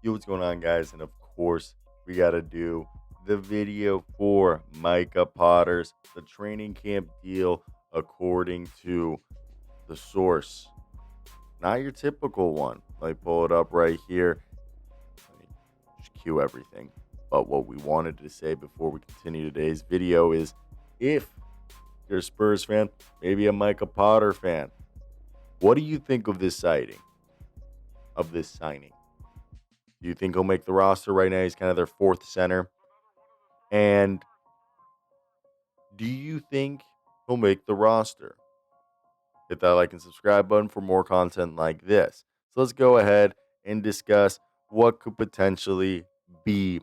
Yo, what's going on, guys? And of course, we got to do the video for Micah Potter's the training camp deal according to the source. Not your typical one. Let me pull it up right here. Let me just cue everything. But what we wanted to say before we continue today's video is if you're a Spurs fan, maybe a Micah Potter fan, what do you think of this sighting, of this signing? Do you think he'll make the roster right now? He's kind of their fourth center. And do you think he'll make the roster? Hit that like and subscribe button for more content like this. So let's go ahead and discuss what could potentially be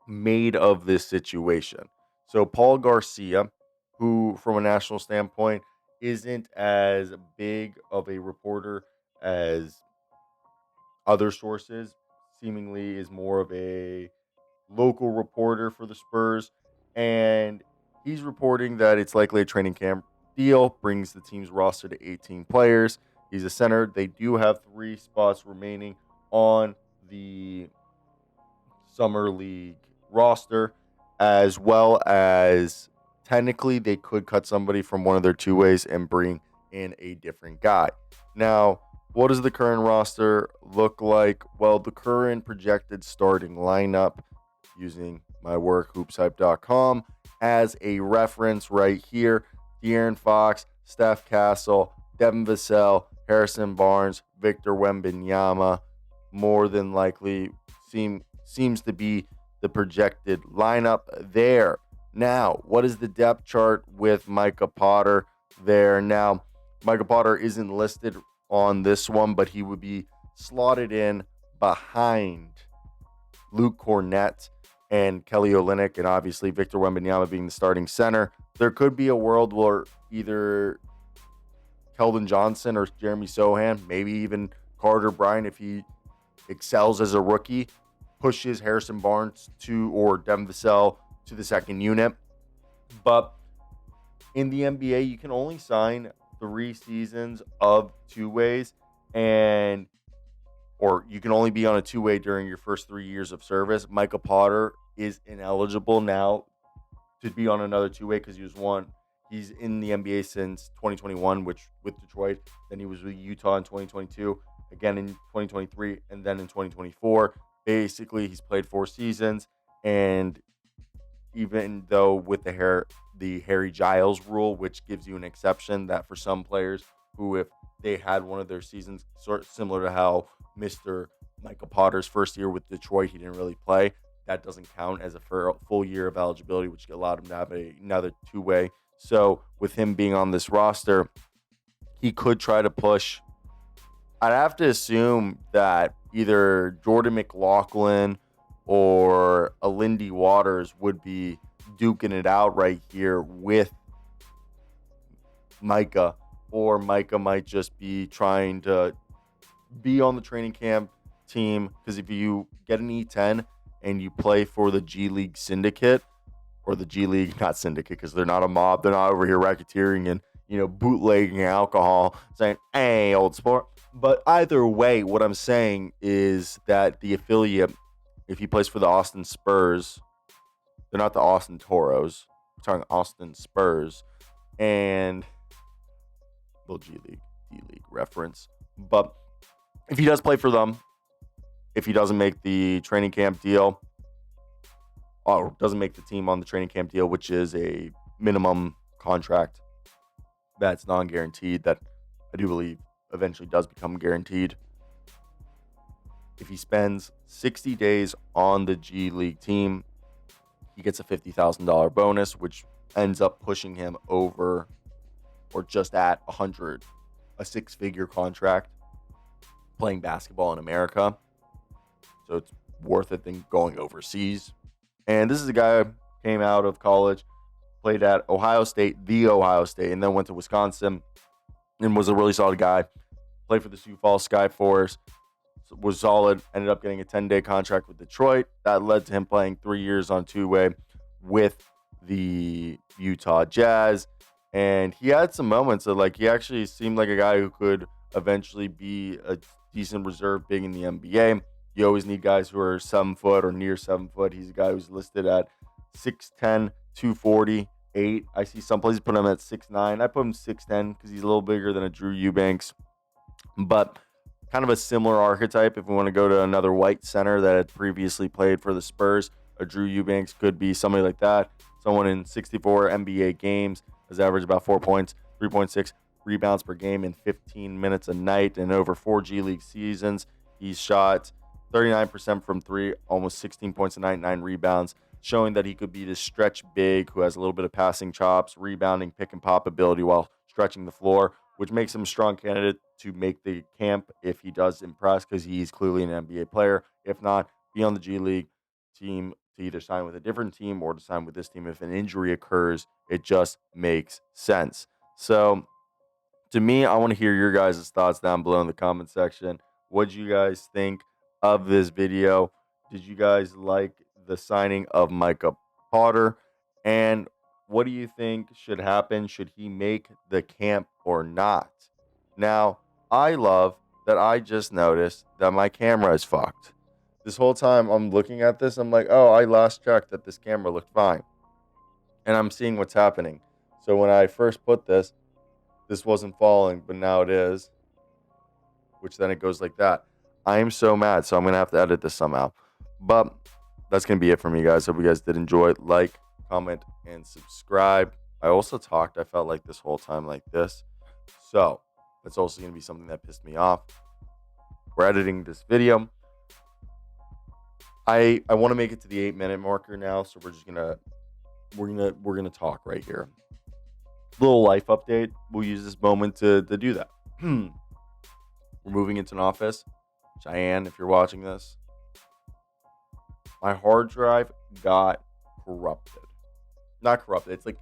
made of this situation. So Paul Garcia, who from a national standpoint isn't as big of a reporter as other sources, seemingly is more of a local reporter for the Spurs, and he's reporting that it's likely a training camp deal, brings the team's roster to 18 players. He's a center. They do have 3 spots remaining on the Summer League roster, as well as technically they could cut somebody from one of their two ways and bring in a different guy. Now, what does the current roster look like? Well, the current projected starting lineup, using my work, hoopshype.com, as a reference right here: De'Aaron Fox, Steph Castle, Devin Vassell, Harrison Barnes, Victor Wembanyama, more than likely seems to be the projected lineup there. Now, what is the depth chart with Micah Potter there? Now, Micah Potter isn't listed on this one, but he would be slotted in behind Luke Cornett and Kelly Olynyk, and obviously Victor Wembanyama being the starting center. There could be a world where either Keldon Johnson or Jeremy Sohan, maybe even Carter Bryant, if he excels as a rookie, pushes Harrison Barnes or Devin Vassell to the second unit. But in the NBA, you can only sign 3 seasons of two-ways, or you can only be on a two-way during your first 3 years of service. Micah Potter is ineligible now to be on another two-way because he's in the NBA since 2021, which with Detroit. Then he was with Utah in 2022, again in 2023, and then in 2024. Basically, he's played 4 seasons, and even though with the Harry Giles rule, which gives you an exception that for some players who, if they had one of their seasons sort of similar to how Mr. Micah Potter's first year with Detroit, he didn't really play, that doesn't count as a full year of eligibility, which allowed him to have another two-way. So with him being on this roster, he could try to push. I'd have to assume that either Jordan McLaughlin or a Lindy Waters would be duking it out right here with Micah, or Micah might just be trying to be on the training camp team, because if you get an E10 and you play for the G League syndicate, or the G League, not syndicate because they're not a mob, they're not over here racketeering and bootlegging alcohol, saying, hey, old sport. But either way, what I'm saying is that the affiliate, if he plays for the Austin Spurs, they're not the Austin Toros. We're talking Austin Spurs, and little D League reference. But if he does play for them, if he doesn't make the training camp deal, or doesn't make the team on the training camp deal, which is a minimum contract that's non-guaranteed, that I do believe eventually does become guaranteed. If he spends 60 days on the G League team, he gets a $50,000 bonus, which ends up pushing him over or just at 100, a 6-figure contract playing basketball in America. So it's worth it than going overseas. And this is a guy who came out of college, played at Ohio State, and then went to Wisconsin and was a really solid guy. Played for the Sioux Falls Skyforce, was solid, ended up getting a 10-day contract with Detroit. That led to him playing 3 years on two-way with the Utah Jazz. And he had some moments that, he actually seemed like a guy who could eventually be a decent reserve big in the NBA. You always need guys who are 7 foot or near 7 foot. He's a guy who's listed at 6'10", 248. I see some places put him at 6'9". I put him 6'10" because he's a little bigger than a Drew Eubanks. But kind of a similar archetype if we want to go to another white center that had previously played for the Spurs. A Drew Eubanks could be somebody like that. Someone in 64 NBA games has averaged about 4 points, 3.6 rebounds per game in 15 minutes a night. And over 4 G League seasons, he's shot 39% from three, almost 16 points a night, 9 rebounds, showing that he could be this stretch big who has a little bit of passing chops, rebounding, pick and pop ability while stretching the floor, which makes him a strong candidate to make the camp if he does impress, because he's clearly an NBA player. If not, be on the G League team to either sign with a different team or to sign with this team. If an injury occurs, it just makes sense. So to me, I want to hear your guys' thoughts down below in the comment section. What did you guys think of this video? Did you guys like the signing of Micah Potter? And what do you think should happen? Should he make the camp or not? Now, I love that I just noticed that my camera is fucked. This whole time I'm looking at this, I'm like, oh, I last checked that this camera looked fine. And I'm seeing what's happening. So when I first put this wasn't falling, but now it is, which then it goes like that. I am so mad, so I'm going to have to edit this somehow. But that's going to be it for me, guys. Hope you guys did enjoy it. Like, comment, and subscribe. I also talked, I felt like this whole time like this. So that's also going to be something that pissed me off. We're editing this video. I want to make it to the 8-minute marker now, so we're just we're gonna talk right here. Little life update. We'll use this moment to do that. We're moving into an office. Cheyenne, if you're watching this, my hard drive got corrupted. Not corrupted. It's like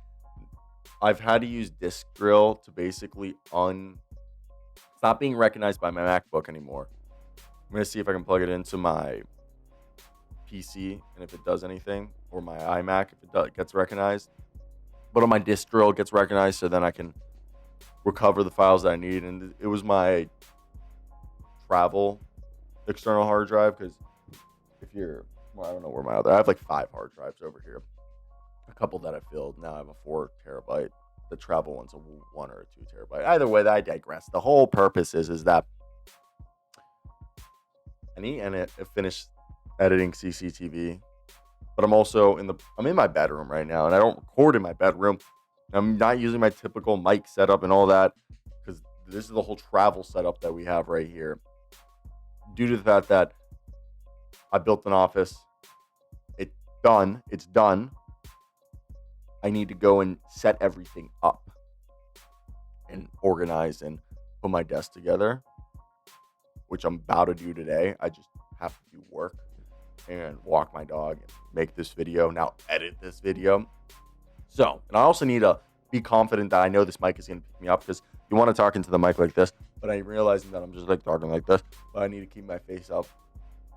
I've had to use disk drill to basically it's not being recognized by my MacBook anymore. I'm gonna see if I can plug it into my PC and if it does anything, or my iMac if it gets recognized. But on my disk drill, it gets recognized, so then I can recover the files that I need. And it was my travel external hard drive, because I don't know where my other, I have like 5 hard drives over here. A couple that I filled. Now I have a 4 terabyte. The travel one's a 1 or a 2 terabyte. Either way, I digress. The whole purpose is that I need to finish editing CCTV. But I'm in my bedroom right now, and I don't record in my bedroom. I'm not using my typical mic setup and all that, because this is the whole travel setup that we have right here. Due to the fact that I built an office, it's done. I need to go and set everything up and organize and put my desk together, which I'm about to do today. I just have to do work and walk my dog and make this video, now edit this video. So, and I also need to be confident that I know this mic is going to pick me up, because you want to talk into the mic like this, but I'm realizing that I'm just like talking like this, but I need to keep my face up.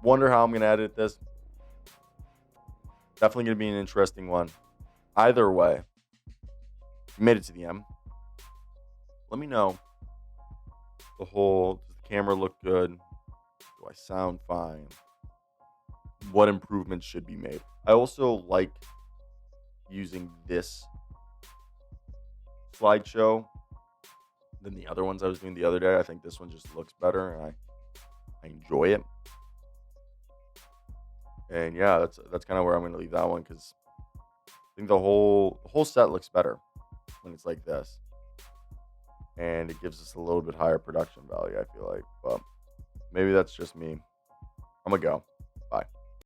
Wonder how I'm going to edit this. Definitely going to be an interesting one. Either way, you made it to the end. Let me know does the camera look good? Do I sound fine? What improvements should be made? I also like using this slideshow than the other ones I was doing the other day. I think this one just looks better, and I enjoy it. And yeah, that's kind of where I'm going to leave that one, because I think the whole set looks better when it's like this, and it gives us a little bit higher production value, I feel like. But maybe that's just me. I'm gonna go.